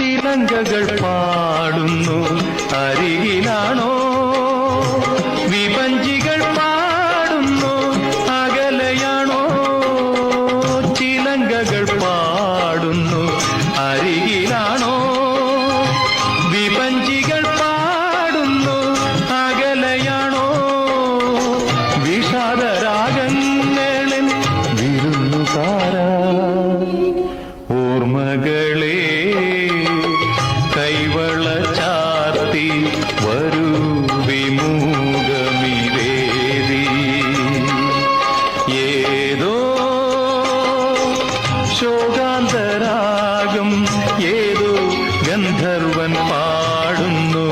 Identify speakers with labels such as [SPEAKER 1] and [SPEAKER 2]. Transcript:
[SPEAKER 1] ചിലങ്കകൾ പാടുന്നു അരികിലാണോ, വിപഞ്ചികൾ പാടുന്നു അകലെയാണോ, ചിലങ്കകൾ പാടുന്നു അരികിലാണോ, വിപഞ്ചികൾ പാടുന്നു അകലെയാണോ, വിഷാദരാഗങ്ങളിൽ വിരുന്നുകാരാ ഓർമ്മകളെ കൈവള ചാർത്തി വരൂ വിമുഖമിവേദി, ഏതോ ശോകാന്തരാഗം ഏതോ ഗന്ധർവൻ പാടുന്നു.